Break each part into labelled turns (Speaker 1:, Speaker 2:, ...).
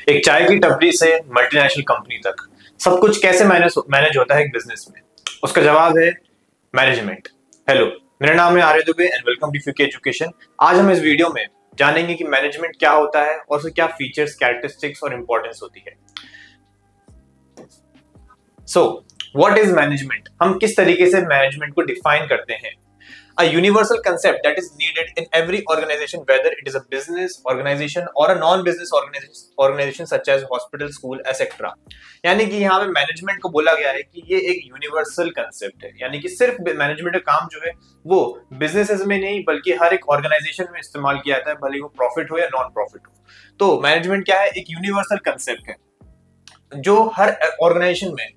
Speaker 1: एक चाय की टपरी से मल्टीनेशनल कंपनी तक सब कुछ कैसे मैनेज होता है एक बिजनेस में? उसका जवाब है मैनेजमेंट। हेलो, मेरा नाम है Arya Dubey and welcome to फ्यूके एजुकेशन। आज हम इस वीडियो में जानेंगे कि मैनेजमेंट क्या होता है और उसके क्या फीचर्स, कैरेक्टरिस्टिक्स और इंपॉर्टेंस होती है। So what is management? हम किस तरीके से मैनेजमेंट को डिफाइन करते हैं? A universal concept that is needed in every organization, whether it is a business organization or a non-business organization such as hospital, school, etc. यानी कि यहाँ पे मैनेजमेंट को बोला गया है कि ये एक यूनिवर्सल कंसेप्ट है, यानी कि सिर्फ मैनेजमेंट का काम जो है वो बिजनेसेस में नहीं बल्कि हर एक ऑर्गेनाइजेशन में इस्तेमाल किया जाता है, भले वो प्रॉफिट हो या नॉन प्रॉफिट हो। तो मैनेजमेंट क्या है? एक यूनिवर्सल कंसेप्ट है जो हर ऑर्गेनाइजेशन में,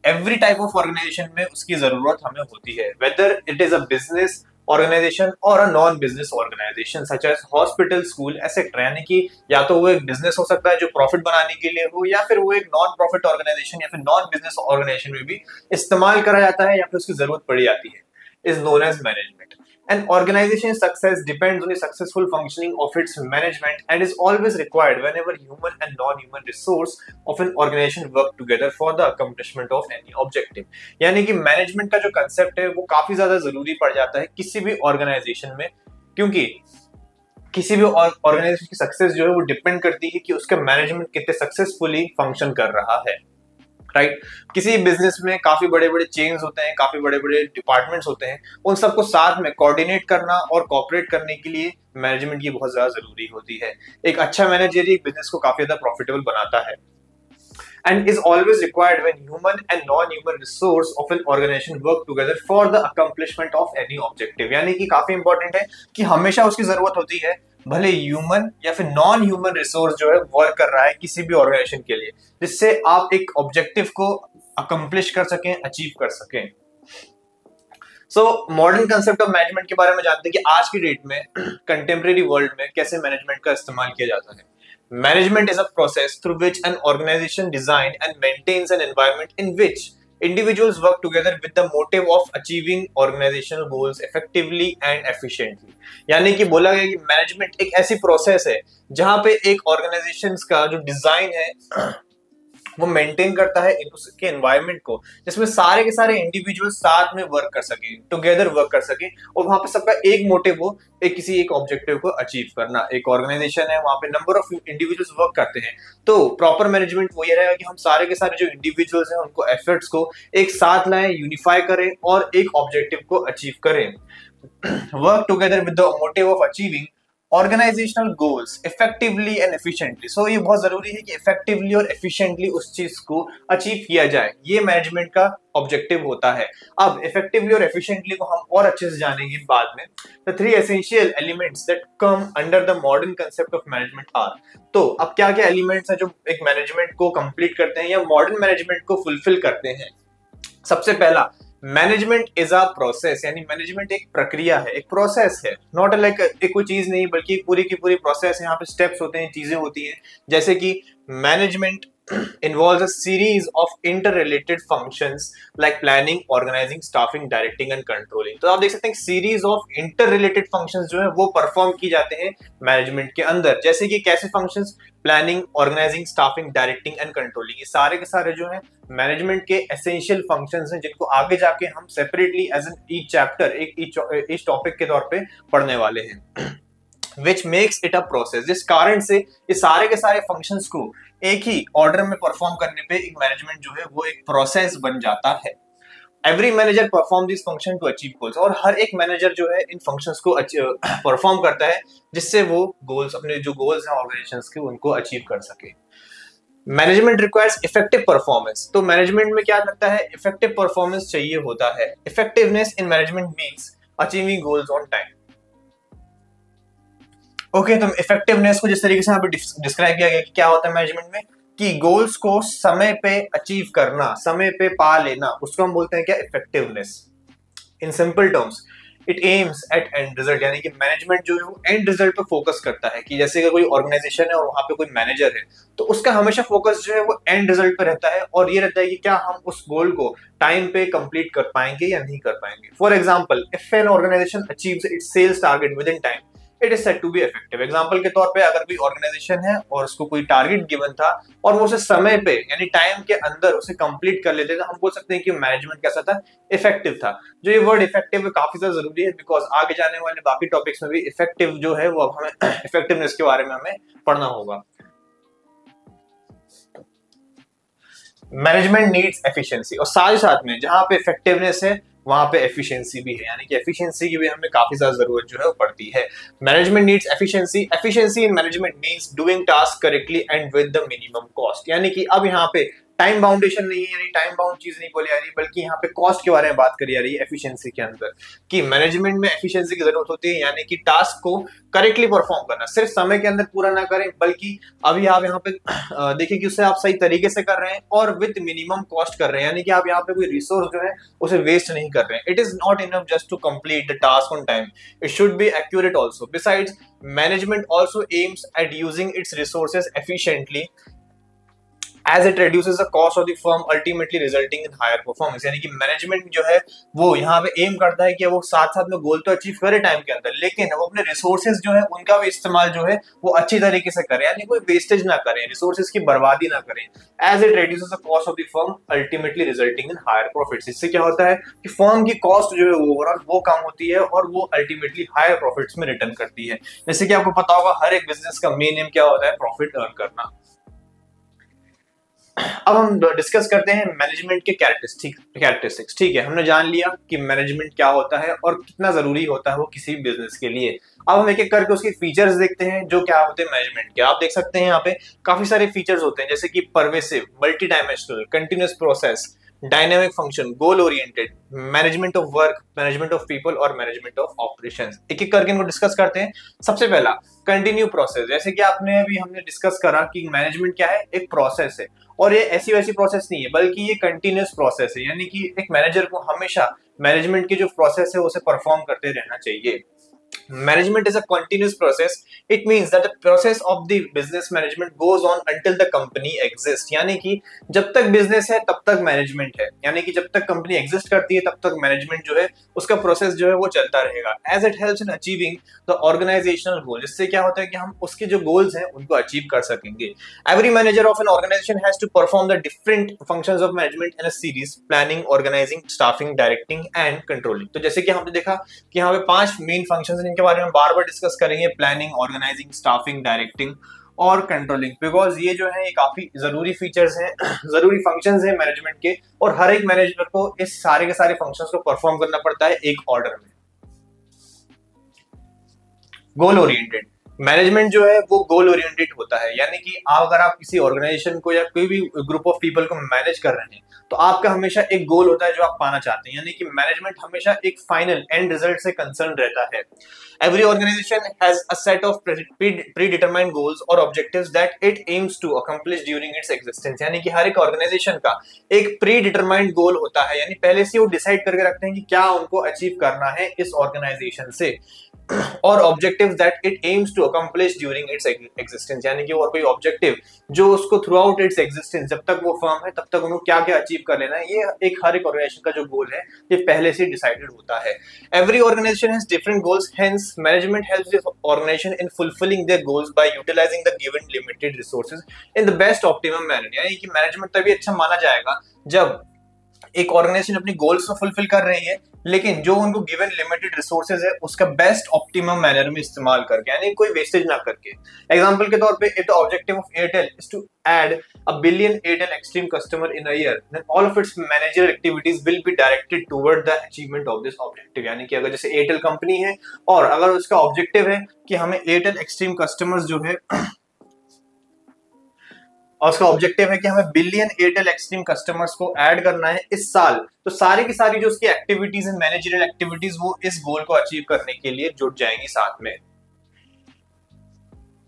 Speaker 1: एवरी टाइप ऑफ ऑर्गेनाइजेशन में उसकी जरूरत हमें होती है, whether it is a business organization or a non business organization such as hospital, school etcetera. यानी कि या तो वो एक बिजनेस हो सकता है जो प्रॉफिट बनाने के लिए हो, या फिर वो एक नॉन प्रॉफिट ऑर्गेनाइजेशन या फिर नॉन बिजनेस ऑर्गेनाइजेशन में भी इस्तेमाल करा जाता है या फिर उसकी जरूरत पड़ी जाती है, is known as management. An organization's success depends on the successful functioning of its management and is always required whenever human and non-human resource of an organization work together for the accomplishment of any objective। यानी कि management का जो concept है वो काफी ज्यादा जरूरी पड़ जाता है किसी भी ऑर्गेनाइजेशन में, क्योंकि किसी भी ऑर्गेनाइजेशन की सक्सेस जो है वो डिपेंड करती है कि उसका मैनेजमेंट कितने सक्सेसफुली फंक्शन कर रहा है, राइट। किसी बिजनेस में काफी बड़े बड़े चेन्स होते हैं, काफी बड़े बड़े डिपार्टमेंट्स होते हैं, उन सबको साथ में कोऑर्डिनेट करना और कोऑपरेट करने के लिए मैनेजमेंट की बहुत ज्यादा जरूरी होती है। एक अच्छा मैनेजर ही बिजनेस को काफी ज्यादा प्रॉफिटेबल बनाता है and is always required when human and non-human resource of an organization work together for the accomplishment of any objective। यानी कि काफी इंपॉर्टेंट है कि हमेशा उसकी जरूरत होती है, भले ह्यूमन या फिर नॉन ह्यूमन रिसोर्स जो है वर्क कर रहा है किसी भी ऑर्गेनाइजेशन के लिए, जिससे आप एक ऑब्जेक्टिव को अकम्प्लिश कर सकें, अचीव कर सकें। So modern concept of management के बारे में जानते हैं कि आज की डेट में कंटेम्प्रेरी वर्ल्ड में कैसे मैनेजमेंट का इस्तेमाल किया जाता है। Management is a process through which an organization designs and maintains an environment in which individuals work together with the motive of achieving organizational goals effectively and efficiently। यानी कि बोला गया कि मैनेजमेंट एक ऐसी प्रोसेस है जहां पे एक ऑर्गेनाइजेशन का जो डिजाइन है वो मेंटेन करता है उसके एनवायरनमेंट को, जिसमें सारे के सारे इंडिविजुअल साथ में वर्क कर सके, टुगेदर वर्क कर सके, और वहां पे सबका एक मोटिव हो, किसी एक ऑब्जेक्टिव को अचीव करना। एक ऑर्गेनाइजेशन है, वहां पे नंबर ऑफ इंडिविजुअल्स वर्क करते हैं, तो प्रॉपर मैनेजमेंट वो ये रहेगा कि हम सारे के सारे जो इंडिविजुअल्स हैं उनको एफर्ट्स को एक साथ लाएं, यूनिफाई करें और एक ऑब्जेक्टिव को अचीव करें। Work together with the motive of achieving organizational goals effectively and efficiently. So ये बहुत जरूरी है कि इफेक्टिवली और एफिशिएंटली उस चीज को अचीव किया जाए, ये मैनेजमेंट का ऑब्जेक्टिव होता है। अब इफेक्टिवली और एफिशिएंटली को हम और अच्छे से जानेंगे बाद में। The three essential elements that come under the modern concept of management are. तो अब क्या क्या एलिमेंट्स हैं जो एक मैनेजमेंट को कंप्लीट करते हैं या मॉडर्न मैनेजमेंट को फुलफिल करते हैं? सबसे पहला, मैनेजमेंट इज अ प्रोसेस। यानी मैनेजमेंट एक प्रक्रिया है, एक प्रोसेस है, नॉट लाइक एक कोई चीज नहीं बल्कि पूरी की पूरी प्रोसेस। यहाँ पे स्टेप्स होते हैं, चीजें होती हैं, जैसे कि management involves a series of interrelated functions like planning, organizing, staffing, directing and controlling। तो आप देख सकते हैं सीरीज ऑफ इंटररिलेटेड फंक्शंस जो है वो परफॉर्म की जाते हैं मैनेजमेंट के अंदर। जैसे कि कैसे functions? Planning, organising, staffing, directing and controlling. ये सारे के सारे जो है मैनेजमेंट के एसेंशियल फंक्शंस हैं, जिनको आगे जाके हम separately as an each chapter, एक टॉपिक के तौर पे पढ़ने वाले हैं। Which makes it a process। जिस कारण से ये सारे के सारे फंक्शंस को एक ही ऑर्डर में परफॉर्म करने पे एक मैनेजमेंट जो है वो एक प्रोसेस बन जाता है। Every manager perform this function to achieve goals. और हर एक मैनेजर जो है इन फंक्शंस को परफॉर्म करता है जिससे वो गोल्स, अपने जो गोल्स हैं ऑर्गेनाइजेशंस के, उनको अचीव कर सके। Management requires effective performance. तो मैनेजमेंट में क्या लगता है? इफेक्टिव परफॉर्मेंस चाहिए होता है। Effectiveness in management means achieving goals on time. Okay, तो इफेक्टिवनेस को जिस तरीके से यहाँ पे डिस्क्राइब किया गया कि क्या होता है मैनेजमेंट में, कि गोल्स को समय पे अचीव करना, समय पे पा लेना, उसको हम बोलते हैं क्या? Effectiveness. In simple terms it aims at and result. यानी कि मैनेजमेंट जो है वो एंड रिजल्ट पे फोकस करता है, कि जैसे कि कोई ऑर्गेनाइजेशन है और वहां पे कोई मैनेजर है तो उसका हमेशा फोकस जो है वो एंड रिजल्ट पे रहता है, और ये रहता है कि क्या हम उस गोल को टाइम पे कंप्लीट कर पाएंगे या नहीं कर पाएंगे। For example, if an organisation achieves its sales target within time, it is said to be effective. Example के तौर पे अगर कोई ऑर्गेनाइजेशन है और उसको कोई टारगेट गिवन था और वो उसे समय पे यानी टाइम के अंदर उसे कंप्लीट कर लेते थे, हम बोल सकते हैं कि मैनेजमेंट कैसा था, इफेक्टिव था। जो ये वर्ड इफेक्टिव है काफी ज्यादा जरूरी है, बिकॉज आगे जाने वाले बाकी टॉपिक्स में भी इफेक्टिव जो है वो अब हमें इफेक्टिवनेस के बारे में हमें पढ़ना होगा। मैनेजमेंट नीड्स एफिशिएंसी, और साथ ही साथ में जहां पे इफेक्टिवनेस है वहां पे एफिशिएंसी भी है, यानी कि एफिशिएंसी की भी हमें काफी ज्यादा जरूरत जो है वो पड़ती है। Management needs efficiency, efficiency in management means doing task correctly and with the minimum cost, यानी कि अब यहाँ पे टाइम बाउंडेशन नहीं है, यानी टाइम बाउंड चीज नहीं बोली जा रही, बल्कि यहाँ पे कॉस्ट के बारे में बात करी जा रही है एफिशिएंसी के अंदर, कि मैनेजमेंट में एफिशिएंसी की जरूरत होती है, यानी कि टास्क को करेक्टली परफॉर्म करना, सिर्फ समय के अंदर पूरा ना करें, बल्कि अभी आप यहाँ पे देखिए कि उसे आप सही तरीके से कर रहे हैं और विद मिनिमम कॉस्ट कर रहे हैं, यानी कि आप यहाँ पे कोई रिसोर्स जो है उसे वेस्ट नहीं कर रहे हैं। It is not enough just to complete the task on time, it should be accurate also. Besides management also aims at using its resources efficiently as it reduces the cost of the firm, ultimately resulting in higher performance। यानी कि management जो है वो यहाँ पे M करता है कि वो साथ साथ में गोल तो अचीव करे टाइम के अंदर, लेकिन वो अपने रिसोर्सेज जो है उनका भी इस्तेमाल जो है वो अच्छी तरीके से करे, यानी कोई वेस्टेज ना करें, रिसोर्सेज की बर्बादी ना करें। As it reduces the cost of the firm, ultimately resulting in higher profits। इससे क्या होता है कि फर्म की कॉस्ट जो है ओवरऑल वो कम होती है और वो अल्टीमेटली हायर प्रॉफिट्स में रिटर्न करती है। जैसे कि आपको पता होगा हर एक बिजनेस का मेन एम क्या होता है, प्रॉफिट अर्न करना। अब हम डिस्कस करते हैं मैनेजमेंट के कैरेक्टरिस्टिक्स। ठीक है, हमने जान लिया कि मैनेजमेंट क्या होता है और कितना जरूरी होता है वो किसी बिजनेस के लिए। अब हम एक एक करके उसके फीचर्स देखते हैं जो क्या होते हैं मैनेजमेंट के। आप देख सकते हैं यहाँ पे काफी सारे फीचर्स होते हैं, जैसे कि pervasive, multi dimensional, continuous process, dynamic function, goal oriented, management of work, management of people और मैनेजमेंट ऑफ ऑपरेशंस। एक एक करके इनको डिस्कस करते हैं। सबसे पहला कंटिन्यू प्रोसेस, जैसे कि हमने डिस्कस करा कि मैनेजमेंट क्या है, एक प्रोसेस है, और ये ऐसी वैसी प्रोसेस नहीं है बल्कि ये कंटिन्यूअस प्रोसेस है, यानी कि एक मैनेजर को हमेशा मैनेजमेंट की जो प्रोसेस है उसे परफॉर्म करते रहना चाहिए। Management is a continuous process. It means that the process of the business management goes on until the company exists। यानी कि जब तक बिजनेस है तब तक मैनेजमेंट है, यानी कि जब तक कंपनी एग्जिस्ट करती है तब तक मैनेजमेंट जो है उसका प्रोसेस जो है वो चलता रहेगा। As it helps in achieving the organizational goal, इससे क्या होता है कि हम उसके जो गोल्स हैं उनको अचीव कर सकेंगे। Every manager of an organisation has to perform the different functions of management in a series, planning, organising, staffing, directing and controlling. तो जैसे कि हमने देखा कि यहाँ पे 5 मेन फंक्शंस हैं जिनके बारे में बार बार डिस्कस करेंगे, प्लानिंग, ऑर्गेनाइजिंग, स्टाफिंग, डायरेक्टिंग और कंट्रोलिंग, बिकॉज ये जो है ये काफी जरूरी फीचर्स हैं, जरूरी फंक्शंस हैं मैनेजमेंट के, और हर एक मैनेजर को इस सारे के सारे फंक्शंस को परफॉर्म करना पड़ता है एक ऑर्डर में। गोल ओरिएंटेड मैनेजमेंट जो है वो गोल ओरिएंटेड होता है, यानी कि अगर आप किसी ऑर्गेनाइजेशन को या कोई भी ग्रुप ऑफ पीपल को मैनेज कर रहे हैं तो आपका हमेशा एक गोल होता है जो आप पाना चाहते हैं, यानी कि मैनेजमेंट हमेशा एक फाइनल एंड रिजल्ट से कंसर्न रहता है। Every organisation has a set of predetermined goals और objectives that it aims to accomplish during its existence, यानी कि हर एक ऑर्गेनाइजेशन का एक प्री डिटरमाइंड गोल होता है, यानी पहले से वो डिसाइड करके रखते हैं कि क्या उनको अचीव करना है इस ऑर्गेनाइजेशन से, और objectives that it aims to accomplish during its existence, यानी कि और कोई ऑब्जेक्टिव जो उसको थ्रू आउट इट्स एग्जिस्टेंस, जब तक वो फर्म है तब तक उनको क्या क्या अचीव कर लेना है, ये एक हर एक ऑर्गेनाइजेशन का जो गोल है ये पहले से डिसाइडेड होता है। Every organisation has different goals, hence management helps the organisation in fulfilling their goals by utilising the given limited resources in the best optimum manner, यानी कि मैनेजमेंट तभी अच्छा माना जाएगा जब एक ऑर्गेनाइजेशन अपनी गोल्स को फुलफिल कर रही है, लेकिन जो उनको गिवन लिमिटेड रिसोर्सेज है उसका बेस्ट ऑप्टिमम मैनर में इस्तेमाल करके, यानी कोई वेस्टेज ना करके। एग्जांपल के तौर पे if the objective of Airtel is to add a billion Airtel Xtreme customer in a year, then all of its managerial activities will be directed toward the achievement of this objective, यानी कि अगर जैसे Airtel company है और अगर उसका objective है कि हमें एयरटेल एक्सट्रीम कस्टमर्स जो है और उसका ऑब्जेक्टिव है कि हमें बिलियन एयरटेल एक्सट्रीम कस्टमर्स को ऐड करना है इस साल, तो सारी की सारी जो उसकी एक्टिविटीज है, मैनेजरियल एक्टिविटीज, वो इस गोल को अचीव करने के लिए जुट जाएंगी साथ में।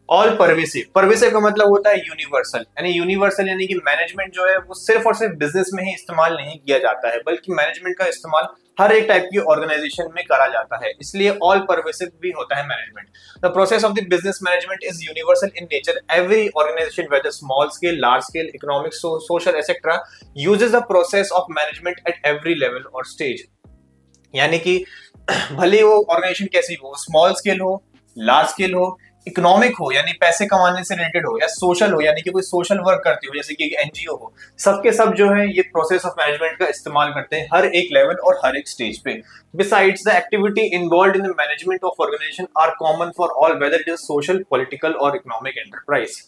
Speaker 1: ऑल परवेसिव, परवेसिव का मतलब होता है यूनिवर्सल, यानी यूनिवर्सल यानी कि मैनेजमेंट जो है वो सिर्फ और सिर्फ बिजनेस में ही इस्तेमाल नहीं किया जाता है, बल्कि मैनेजमेंट का इस्तेमाल हर एक टाइप की ऑर्गेनाइजेशन में करा जाता है, इसलिए ऑल परवेसिव भी होता है management. The process of the business management is universal in nature. Every organisation whether small scale, large scale, economic, social etcetera uses the process of management at every level और stage, यानी कि भले वो organisation कैसी हो, small scale हो, large scale हो, economic हो यानी पैसे कमाने से रिलेटेड हो, या सोशल हो यानी कि कोई सोशल वर्क करती हो जैसे कि एक एनजीओ हो, सबके सब जो है ये प्रोसेस ऑफ मैनेजमेंट का इस्तेमाल करते हैं हर एक लेवल और हर एक स्टेज पे। Besides the activity involved in the management of organisation are common for all whether it is social, political और इकोनॉमिक एंटरप्राइज।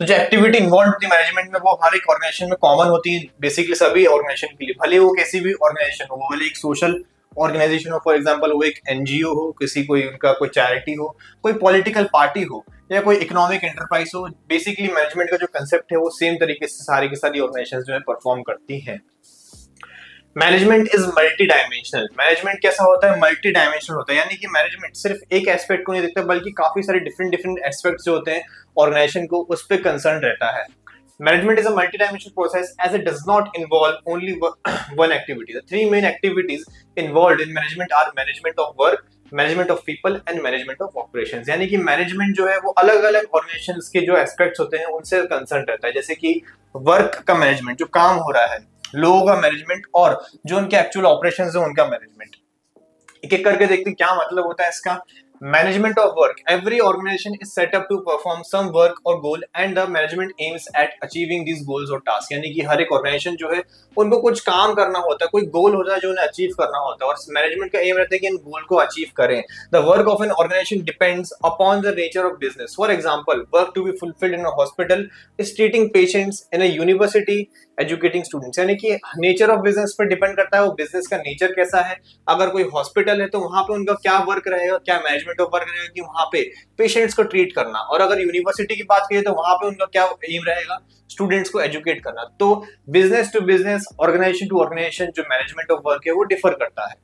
Speaker 1: तो जो एक्टिविटी इन्वॉल्व होती है मैनेजमेंट में वो हर एक ऑर्गेनाइजेशन में कॉमन होती है, बेसिकली सभी ऑर्गेनाइजेशन के लिए, भले वो कैसी भी ऑर्गेनाइजेशन हो, भले एक सोशल ऑर्गेनाइजेशन हो, फॉर एग्जांपल वो एक एनजीओ हो, किसी कोई उनका कोई चैरिटी हो, कोई पॉलिटिकल पार्टी हो या कोई इकोनॉमिक एंटरप्राइज हो, बेसिकली मैनेजमेंट का जो कंसेप्ट है वो सेम तरीके से सारी की सारी ऑर्गेनाइजेशंस जो है परफॉर्म करती हैं। Management is multi dimensional. Management कैसा होता है? मल्टी डायमेंशनल होता है, यानी कि मैनेजमेंट सिर्फ एक एस्पेक्ट को नहीं देखता बल्कि काफी सारे डिफरेंट डिफरेंट एस्पेक्ट्स जो होते हैं ऑर्गेनाइजेशन को उस पर कंसर्न रहता है। Management is a multi-dimensional process as it does not involve only one activity. The three main activities involved in management are management of work, management of people and management of operations. यानी कि management जो है वो अलग-अलग organizations के जो aspects होते हैं उनसे concerned रहता है, जैसे कि work का management जो काम हो रहा है, लोगों का मैनेजमेंट और जो उनके एक्चुअल ऑपरेशंस है उनका मैनेजमेंट। एक एक करके देखते हैं क्या मतलब होता है इसका। Management of work, every organization is set up to perform some work और goal and the management aims at achieving this goals और टास्क। यानी कि हर एक ऑर्गेनाइजेशन जो है उनको कुछ काम करना होता है, कोई गोल होता है जो उन्हें अचीव करना होता है और मैनेजमेंट का एम रहता है कि इन गोल को अचीव करें। The work of an organization depends upon the nature of business. For example, work to be fulfilled in a hospital is treating patients, in a university educating students. यानी कि nature of business पर depend करता है वो business का nature कैसा है। अगर कोई हॉस्पिटल है तो वहां पे उनका क्या वर्क रहेगा, क्या मैनेजमेंट ऑफ वर्क रहेगा कि वहां पे पेशेंट्स को ट्रीट करना, और अगर यूनिवर्सिटी की बात करें तो वहां पे उनका क्या एम रहेगा, स्टूडेंट्स को एजुकेट करना। तो business to business, organization to organization जो मैनेजमेंट ऑफ वर्क है वो डिफर करता है।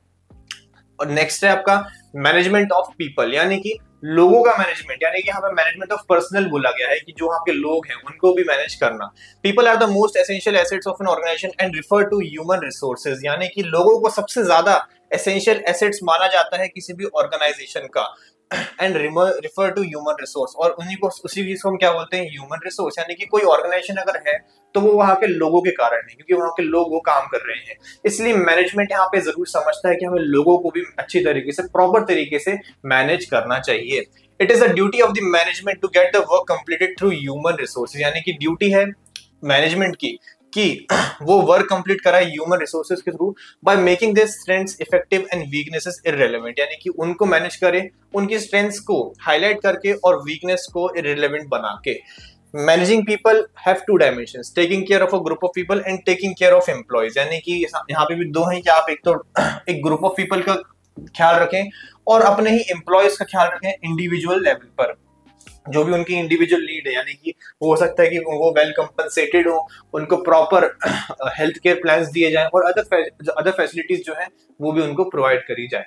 Speaker 1: और नेक्स्ट है आपका मैनेजमेंट ऑफ पीपल, यानी कि लोगों का मैनेजमेंट, यानी कि यहाँ पे मैनेजमेंट ऑफ पर्सनल बोला गया है कि जो वहाँ के लोग हैं उनको भी मैनेज करना। People are the most essential assets of an organization and refer to human resources, यानी कि लोगों को सबसे ज्यादा एसेंशियल एसेट्स माना जाता है किसी भी ऑर्गेनाइजेशन का। And refer to human resource, और उन्हीं को उसी चीज को हम क्या बोलते हैं, ह्यूमन रिसोर्स। यानी कि कोई ऑर्गेनाइजेशन अगर है तो वो वहां के लोगों के कारण है, क्योंकि वहां के लोग वो काम कर रहे हैं। इसलिए मैनेजमेंट यहाँ पे जरूर समझता है कि हमें लोगों को भी अच्छी तरीके से, प्रॉपर तरीके से मैनेज करना चाहिए। It is the duty of the management to get the work completed through human resources, यानी कि ड्यूटी है मैनेजमेंट की कि वो वर्क कंप्लीट कराए ह्यूमन रिसोर्सेज के through by making their strengths effective and weaknesses irrelevant, यानी कि उनको मैनेज करे, उनकी स्ट्रेंथ्स को हाईलाइट करके और वीकनेस को इररिलेवेंट बना के। Managing people have to dimensions, taking care of a group of people and taking care of employees, यानी कि यहाँ पे भी दो हैं कि आप एक तो एक ग्रुप ऑफ पीपल का ख्याल रखें और अपने ही एम्प्लॉयज का ख्याल रखें इंडिविजुअल लेवल पर। जो भी उनकी इंडिविजुअल नीड है, यानी कि हो सकता है कि वो वेल कंपनसेटेड हो, उनको प्रॉपर हेल्थ केयर प्लान्स दिए जाएं और अदर फैसिलिटीज जो है वो भी उनको प्रोवाइड करी जाए।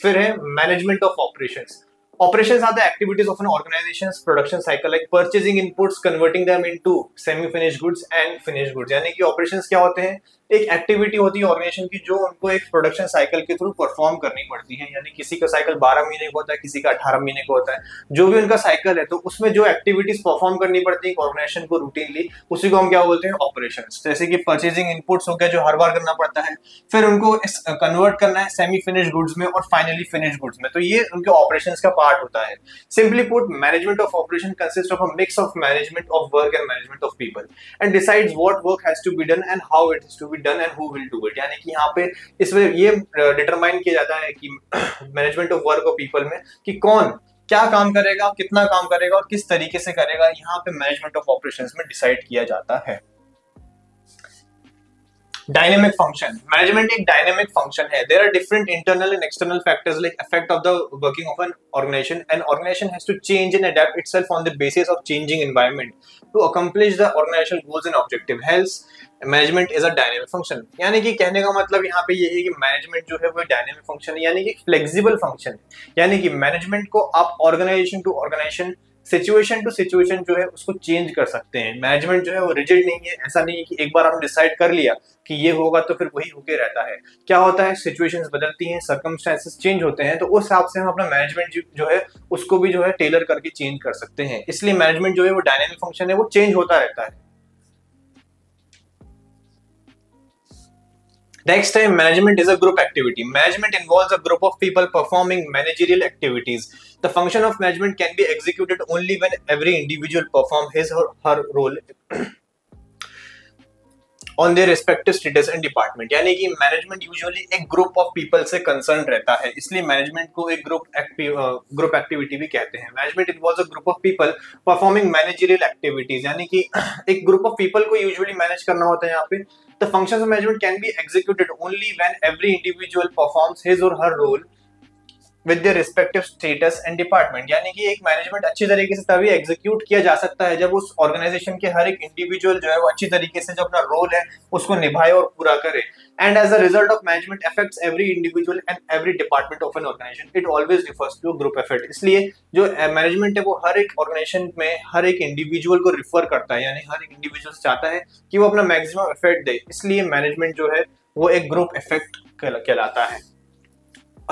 Speaker 1: फिर है management of operations. Operations are the activities of an organization's production cycle, like purchasing inputs, converting them into semi-finished goods and finished goods. यानी कि operations क्या होते हैं, एक एक्टिविटी होती है ऑर्गेनाइजेशन की जो उनको एक प्रोडक्शन साइकिल के थ्रू परफॉर्म करनी पड़ती है। यानी किसी का साइकिल 12 महीने का होता है, किसी का 18 महीने का होता है, जो भी उनका साइकिल है तो उसमें जो एक्टिविटीज परफॉर्म करनी पड़ती है ऑर्गेनाइजेशन को रूटीनली, उसी को हम क्या बोलते हैं, ऑपरेशंस। जैसे कि परचेजिंग इनपुट्स हो गया जो हर बार करना पड़ता है, फिर उनको कन्वर्ट करना है सेमी फिनिश्ड गुड्स में और फाइनली फिनिश्ड गुड्स में, तो ये उनके ऑपरेशंस का पार्ट होता है। Simply put, management of operation consist of a mix of management of work and management of people and decides what work has to be done and how it has to be done and who will do it. यानी कि यहाँ पे इसमें ये determine किया जाता है कि मैनेजमेंट ऑफ वर्क और पीपल में कि कौन क्या काम करेगा, कितना काम करेगा और किस तरीके से करेगा, यहाँ पे मैनेजमेंट ऑफ ऑपरेशंस में डिसाइड किया जाता है। डायनेमिक फंक्शन, मैनेजमेंट एक डायनेमिक फंक्शन है। There are different internal and external factors like effect of the working of an organization and organization has to change and adapt itself on the basis of changing environment to accomplish the organizational goals and objective. Hence management is a dynamic function, यानी कि कहने का मतलब यहाँ पे ये है कि मैनेजमेंट जो है वो डायनेमिक फंक्शन है, यानी कि फ्लेक्सिबल फंक्शन है। यानी कि मैनेजमेंट को आप organization to organization, situation to situation जो है उसको चेंज कर सकते हैं। मैनेजमेंट जो है वो रिजिड नहीं है, ऐसा नहीं है कि एक बार हमने डिसाइड कर लिया कि ये होगा तो फिर वही होके रहता है। क्या होता है, सिचुएशंस बदलती हैं, सर्कमस्टेंसेस चेंज होते हैं, तो उस हिसाब से हम अपना मैनेजमेंट जो है उसको भी जो है टेलर करके चेंज कर सकते हैं। इसलिए मैनेजमेंट जो है वो डायनेमिक फंक्शन है, वो चेंज होता रहता है। Next time, management is a group activity. Management involves a group of people performing managerial activities. The function of management can be executed only when every individual performs his or her role on their respective status and department. यानी कि management usually एक group of people से concern रहता है, इसलिए management को एक group activity भी कहते हैं. Management involves a group of people performing managerial activities, यानी कि एक ग्रुप ऑफ पीपल को यूजुअली मैनेज करना होता है. यहाँ पे the functions of management can be executed only when every individual performs his or her role with their respective status and department. यानी कि एक मैनेजमेंट अच्छी तरीके से तभी एग्जीक्यूट किया जा सकता है जब उस ऑर्गेनाइजेशन के हर एक इंडिविजुअल जो है वो अच्छी तरीके से जो अपना रोल है उसको निभाए और पूरा करे. And as a result of management affects every individual and every department of an organization. It always refers to group effect. इसलिए जो मैनेजमेंट है वो हर एक ऑर्गेनाइजेशन में हर एक इंडिविजुअल को रिफर करता है, यानी हर एक इंडिविजुअल चाहता है कि वो अपना मैक्सिमम इफेक्ट दे. इसलिए मैनेजमेंट जो है वो एक ग्रुप इफेक्ट कहलाता है.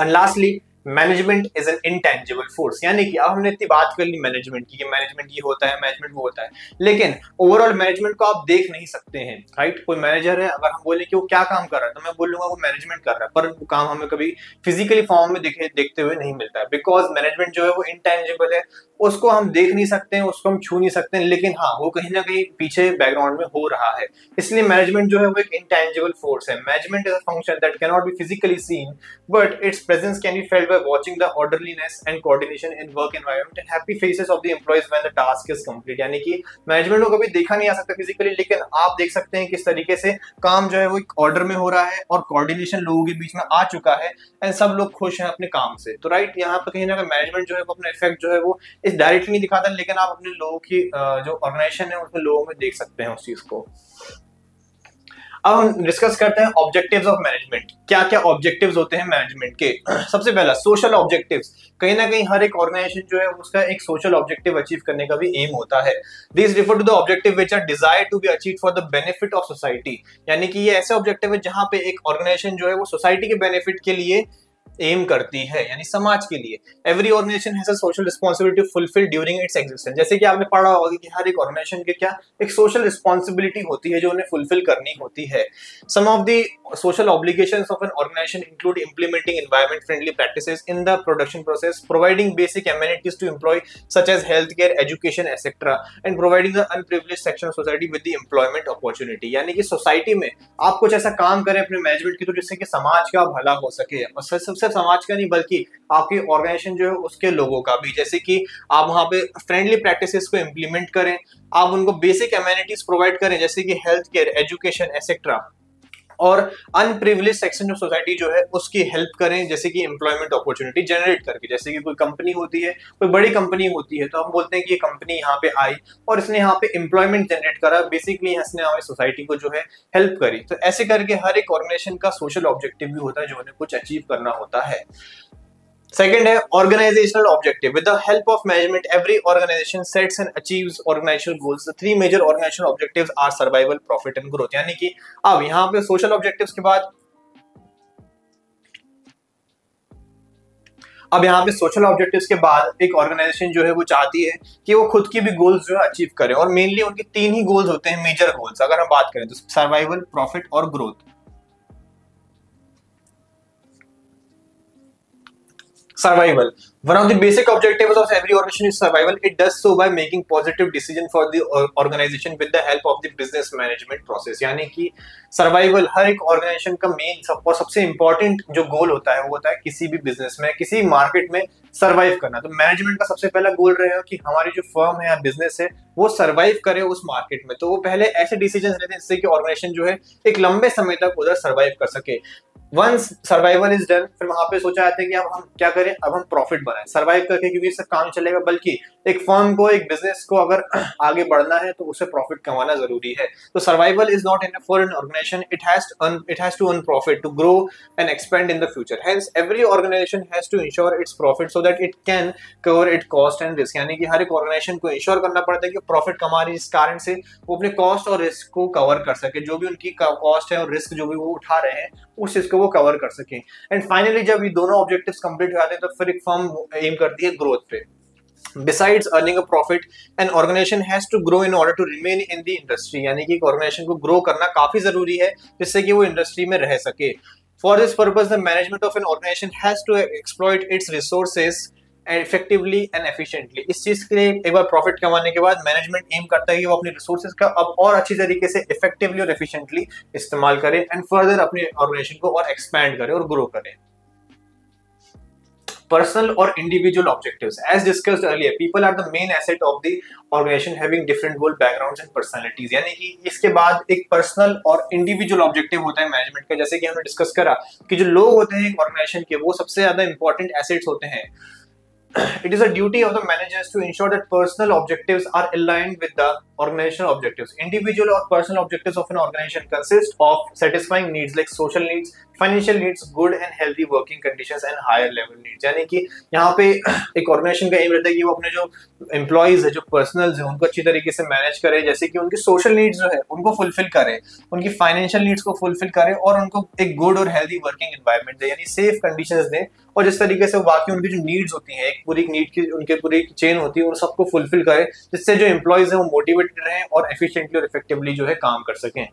Speaker 1: And lastly, management is an intangible force. यानी कि अब हमने इतनी बात कर ली मैनेजमेंट की कि मैनेजमेंट ये होता है, मैनेजमेंट वो होता है, लेकिन ओवरऑल मैनेजमेंट को आप देख नहीं सकते हैं. राइट, कोई मैनेजर है, अगर हम बोले कि वो क्या काम कर रहा है तो मैं बोलूंगा वो मैनेजमेंट कर रहा है, पर वो काम हमें कभी फिजिकली फॉर्म में देखते हुए नहीं मिलता है. बिकॉज मैनेजमेंट जो है वो इंटेंजिबल है, उसको हम देख नहीं सकते हैं, उसको हम छू नहीं सकते हैं, लेकिन हाँ वो कहीं ना कहीं पीछे बैकग्राउंड में हो रहा है. इसलिए मैनेजमेंट जो है वो एक इंटेंजिबल फोर्स है. Management is a function that can not be physically seen but its presence can be felt by watching the orderliness and coordination in work environment and happy faces of the employees when the task is complete. यानी कि management को कभी देखा नहीं आ सकता physically, लेकिन आप देख सकते हैं किस तरीके से काम जो है वो एक ऑर्डर में हो रहा है और कोऑर्डिनेशन लोगों के बीच में आ चुका है एंड सब लोग खुश हैं अपने काम से. तो राइट, यहाँ पर कहीं ना कहीं मैनेजमेंट जो है वो अपना इफेक्ट जो है वो इस डायरेक्टली नहीं दिखाता, लेकिन आप अपने लोगों की जो ऑर्गेनाइजेशन है उसमें लोगों में देख सकते हैं उस चीज को. अब हम डिस्कस करते हैं ऑब्जेक्टिव्स ऑफ मैनेजमेंट. क्या क्या ऑब्जेक्टिव्स होते हैं मैनेजमेंट के. सबसे पहला सोशल ऑब्जेक्टिव्स. कहीं ना कहीं हर एक ऑर्गेनाइजेशन जो है उसका एक सोशल ऑब्जेक्टिव अचीव करने का भी एम होता है. This refer to the objective which are desire to be achieved for the benefit of society. यानी कि ये ऐसे ऑब्जेक्टिव है जहां पे एक ऑर्गेनाइजेशन जो है वो सोसाइटी के बेनिफिट के लिए एम करती है, यानी समाज के लिए. Every organisation has a social responsibility to fulfill during its existence. जैसे कि आपने पढ़ा होगा कि हर एक ऑर्गेनाइजेशन के क्या एक सोशल रिस्पांसिबिलिटी होती है जो उन्हें फुलफिल करनी होती है. Some of the social obligations of an organization include implementing environment friendly practices in the production process, providing basic amenities to employ such as health care, education etcetera, and providing the unprivileged section of society with the employment opportunity. यानी कि society में आप कुछ ऐसा काम करें अपने management की तो जिससे कि समाज का भला हो सके, और सबसे समाज का नहीं बल्कि आपकी ऑर्गेनाइजेशन जो है उसके लोगों का भी. जैसे कि आप वहां पे फ्रेंडली प्रैक्टिसेस को इंप्लीमेंट करें, आप उनको बेसिक एमिनिटीज प्रोवाइड करें जैसे कि हेल्थ केयर, एजुकेशन एटसेट्रा, और अनप्रिविलेज सेक्शन ऑफ सोसाइटी जो है उसकी हेल्प करें जैसे कि एम्प्लॉयमेंट अपॉर्चुनिटी जनरेट करके. जैसे कि कोई कंपनी होती है, कोई बड़ी कंपनी होती है, तो हम बोलते हैं कि ये कंपनी यहाँ पे आई और इसने यहाँ पे एम्प्लॉयमेंट जनरेट करा, बेसिकली इसने हमारी सोसाइटी को जो है हेल्प करी. तो ऐसे करके हर एक ऑर्गेनाइजेशन का सोशल ऑब्जेक्टिव भी होता है जो उन्हें कुछ अचीव करना होता है. Second है organizational objective. With the help of management, every organization sets and achieves organizational goals. The three major organizational objectives are survival, profit and growth. यानी कि अब यहाँ पे social objectives के बाद सोशल ऑब्जेक्टिव्स के बाद एक ऑर्गेनाइजेशन जो है वो चाहती है कि वो खुद की भी गोल्स जो है अचीव करे, और मेनली उनके तीन ही गोल्स होते हैं, मेजर गोल्स. अगर हम बात करें तो सर्वाइवल, प्रॉफिट और growth. Survival. One of the basic objectives of every organization is survival. It does so by making positive decision for the organization with the help of the business management process. यानी कि survival हर एक organisation का main और सबसे important जो गोल होता है वो होता है किसी भी बिजनेस में, किसी मार्केट में सर्वाइव करना. तो मैनेजमेंट का सबसे पहला गोल रहेगा कि हमारी जो फर्म है या बिजनेस है वो सर्वाइव करे उस मार्केट में. तो वो पहले ऐसे डिसीजन लेते हैं जिससे कि ऑर्गेनाइजेशन जो है एक लंबे समय तक उधर सर्वाइव कर सके. वंस सर्वाइवल इज डन, फिर वहां पे सोचा जाता है कि अब हम क्या करें, अब हम प्रॉफिट बनाएं सर्वाइव करके, क्योंकि इससे काम चलेगा. बल्कि एक फर्म को, एक बिजनेस को अगर आगे बढ़ना है तो उसे प्रॉफिट कमाना जरूरी है. तो survival is not enough for an organization. It has to earn profit to grow and expand in the future. Hence every organisation has to ensure its profit so that it can cover it cost and risk. यानी कि हर एक organisation को ensure करना पड़ता है कि profit कमा रही है, इस कारण से वो अपने कॉस्ट और रिस्क को कवर कर सके. जो भी उनकी कॉस्ट है और रिस्क जो भी वो उठा रहे हैं उस चीज को वो कवर कर सके. एंड फाइनली जब ये दोनों ऑब्जेक्टिव्स कंप्लीट हो जाते हैं तो फिर एक फर्म एम करती है ग्रोथ पे. Besides earning a profit, an organization has to grow in order to remain in the industry. यानी कि एक ऑर्गेनाइजेशन को ग्रो करना काफी जरूरी है जिससे कि वो इंडस्ट्री में रह सके. For this purpose, the management of an organization has to exploit its resources effectively and efficiently. इस चीज के लिए एक बार प्रॉफिट कमाने के बाद मैनेजमेंट एम करता है कि वो अपने रिसोर्सेज का अब और अच्छी तरीके से इफेक्टिवली और एफिशिएंटली इस्तेमाल करे एंड फर्दर अपने ऑर्गेनाइजेशन को और एक्सपैंड करे और ग्रो करे. Personal or individual objectives. As discussed earlier, people are the main asset of the organization, having different goal backgrounds and personalities. यानी कि इसके बाद एक पर्सनल और इंडिविजुअल ऑब्जेक्टिव होता है मैनेजमेंट का. जैसे कि हमने डिस्कस करा कि जो लोग होते हैं एक ऑर्गेनाइजेशन के वो सबसे ज्यादा इंपॉर्टेंट एसेट्स होते हैं. It is a duty of the managers to ensure that personal objectives are aligned with the organizational objectives. Individual or personal objectives of an organization consist of satisfying needs like social needs, financial needs, good and healthy working conditions and higher level needs. यानी कि यहाँ पे एक organisation का M रहता है कि वो अपने जो एम्प्लॉइज है, जो पर्सनल्स है, उनको अच्छी तरीके से मैनेज करे. जैसे कि उनकी सोशल नीड्स जो है उनको फुलफिल करे, उनकी फाइनेंशियल नीड्स को फुलफिल करे और उनको एक गुड और हेल्दी वर्किंग एनवायरनमेंट दे, यानी सेफ कंडीशंस दें. और जिस तरीके से बाकी उनकी जो नीड्स होती हैं, एक पूरी नीड की उनके पूरी चेन होती है, उन सबको फुलफिल करे जिससे जो एम्प्लॉइज है वो मोटिवेटेड रहें और एफिशिएंटली और इफेक्टिवली जो है काम कर सकें.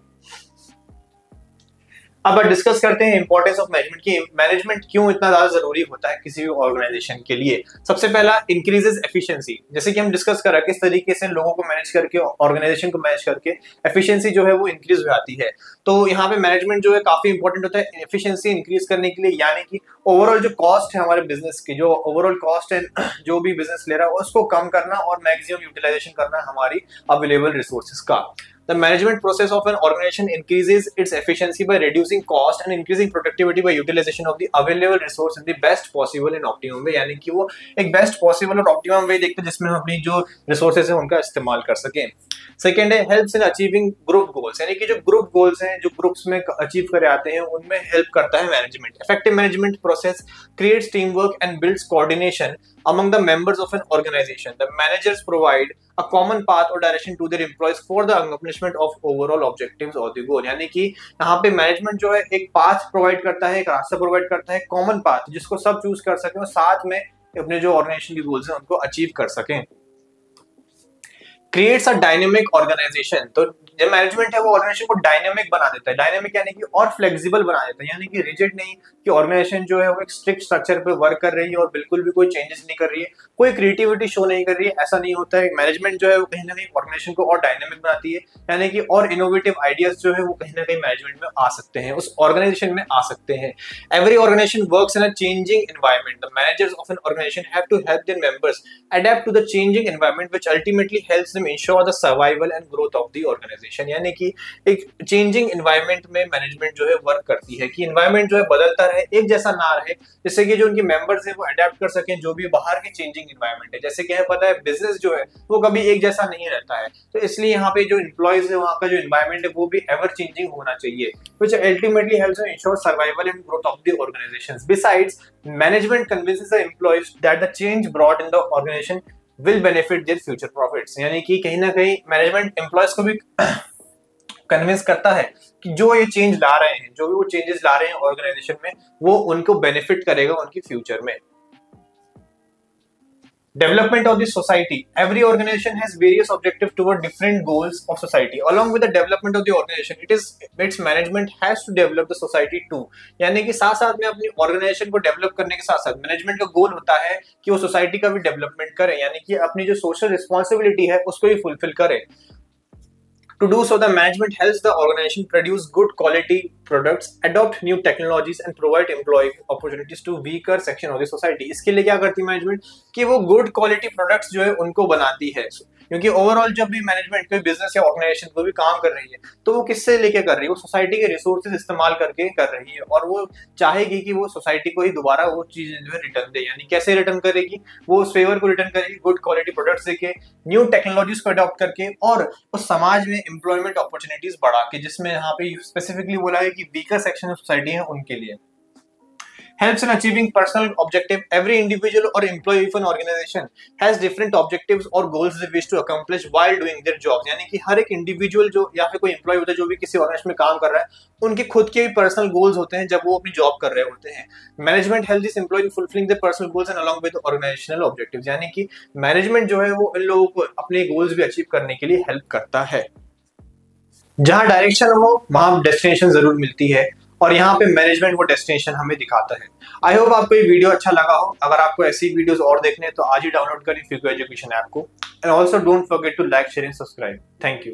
Speaker 1: अब डिस्कस करते हैं इंपॉर्टेंस ऑफ मैनेजमेंट की. मैनेजमेंट क्यों इतना ज्यादा जरूरी होता है किसी भी ऑर्गेनाइजेशन के लिए. सबसे पहला, इंक्रीजेस एफिशिएंसी. जैसे कि हम डिस्कस करा किस तरीके से लोगों को मैनेज करके, ऑर्गेनाइजेशन को मैनेज करके एफिशिएंसी जो है वो इंक्रीज हो जाती है. तो यहाँ पे मैनेजमेंट जो है काफी इंपॉर्टेंट होता है एफिशिएंसी इंक्रीज करने के लिए. यानी कि ओवरऑल जो कॉस्ट है हमारे बिजनेस की, जो ओवरऑल कॉस्ट है जो भी बिजनेस ले रहा है उसको कम करना और मैक्सिमम यूटिलाइजेशन करना हमारी अवेलेबल रिसोर्सेज का. The management process of an organization increases its efficiency by reducing cost and increasing productivity by utilization of the available resource in the best possible and optimum way. यानी कि वो एक best possible और optimum way देखते हैं जिसमें हम अपनी जो रिसोर्सेज है उनका इस्तेमाल कर सकें. सेकेंड है helps in achieving group goals. यानी कि जो ग्रुप गोल्स हैं जो ग्रुप्स में अचीव करे आते हैं उनमें हेल्प करता है management. Effective management process creates team work and builds coordination among the members of an organization. The managers provide a common path or direction to their employees for the accomplishment of overall objectives or the goal. यानी कि यहाँ पे management जो है एक path provide करता है, एक रास्ता प्रोवाइड करता है, कॉमन पाथ जिसको सब चूज कर सकें और साथ में अपने जो ऑर्गेनाइजेशन की गोल्स हैं उनको अचीव कर सकें. Creates a dynamic organization. तो जो मैनेजमेंट है वो ऑर्गेनाइजेशन को डायनेमिक बना देता है. डायनेमिक यानी कि और फ्लेक्सिबल बना देता है, यानी कि रिजिड नहीं कि ऑर्गेनाइजेशन जो है वो एक स्ट्रिक्ट स्ट्रक्चर पे वर्क कर रही है और बिल्कुल भी कोई चेंजेस नहीं कर रही है, कोई क्रिएटिविटी शो नहीं कर रही है. ऐसा नहीं होता है. मैनेजमेंट जो है वो कहीं ना कहीं ऑर्गेनाइजेशन को और डायनेमिक बनाती है, यानी कि और इनोवेटिव आइडियाज जो है वो कहीं ना कहीं मैनेजमेंट में आ सकते हैं, उस ऑर्गेनाइजेशन में आ सकते हैं. Every organization works in a changing environment. The managers of an organization have to help their members adapt to the changing environment which ultimately helps them ensure the survival and growth of the organization. यानी कि एक changing environment में management जो है work करती है कि environment जो है बदलता रहे, एक जैसा ना रहे, जिससे कि जो उनके मेंबर्स हैं वो अडेप्ट कर सकें जो भी बाहर के चेंजिंग एनवायरनमेंट है. जैसे कि हमें पता है बिजनेस जो है वो कभी एक जैसा नहीं रहता है, तो इसलिए यहाँ पे जो एम्प्लॉइज है वहाँ का जो एनवायरनमेंट है वो भी एवर चेंजिंग होना चाहिए, which ultimately helps to ensure survival and growth of the organizations. Besides, management convinces the employees that the change brought in the organization will benefit their future profits. यानी कि कहीं ना कहीं मैनेजमेंट एम्प्लॉयज को भी convince करता है कि जो ये चेंज ला रहे हैं, जो भी वो चेंजेस ला रहे हैं ऑर्गेनाइजेशन में, वो उनको बेनिफिट करेगा उनकी फ्यूचर में. Development of the society. Every organization has various objectives toward different goals of society. Along with the development of the organization, its management has to develop the society too. यानी कि साथ साथ में अपनी organisation को develop करने के साथ साथ मैनेजमेंट का गोल होता है कि वो सोसाइटी का भी डेवलपमेंट करे, यानी कि अपनी जो सोशल रिस्पॉन्सिबिलिटी है उसको भी फुलफिल करे. To do so, the management helps the organization produce good quality products, adopt new technologies and provide employee opportunities to weaker section of the society. इसके लिए क्या करती है मैनेजमेंट कि वो गुड क्वालिटी प्रोडक्ट्स जो है उनको बनाती है, क्योंकि ओवरऑल जब भी मैनेजमेंट कोई बिजनेस या ऑर्गेनाइजेशन को भी काम कर रही है तो वो किससे लेके कर रही है, वो सोसाइटी के रिसोर्सेज इस्तेमाल करके कर रही है और वो चाहेगी कि वो सोसाइटी को ही दोबारा वो चीजें जो है रिटर्न दे. यानी कैसे रिटर्न करेगी, वो उस फेवर को रिटर्न करेगी गुड क्वालिटी प्रोडक्ट्स देके, न्यू टेक्नोलॉजीज को अडॉप्ट करके और उस समाज में एम्प्लॉयमेंट अपॉर्चुनिटीज बढ़ा के, जिसमें यहाँ पे स्पेसिफिकली बोला है कि वीकर सेक्शन ऑफ सोसाइटी है उनके लिए. helps in achieving personal objective. Every individual or employee of an organization has different objectives or goals they wish to accomplish while doing their jobs. यानी कि हर एक इंडिविजुअल जो या फिर कोई एम्प्लॉय होता है जो भी किसी ऑर्गेनाइजेशन में काम कर रहा है, उनके खुद के भी पर्सनल गोल्स होते हैं जब वो अपनी जॉब कर रहे होते हैं. Management help this employ in fulfilling their personal goals and along with organizational objectives. यानी कि मैनेजमेंट जो है वो इन लोगों को अपने गोल्स भी अचीव करने के लिए हेल्प करता है. जहां डायरेक्शन हो वहां डेस्टिनेशन जरूर मिलती है, और यहाँ पे मैनेजमेंट वो डेस्टिनेशन हमें दिखाता है. आई होप आपको ये वीडियो अच्छा लगा हो. अगर आपको ऐसी वीडियोस और देखने हैं तो आज ही डाउनलोड करिए फ्रीको एजुकेशन ऐप को. And also don't forget to like, share and subscribe. Thank you.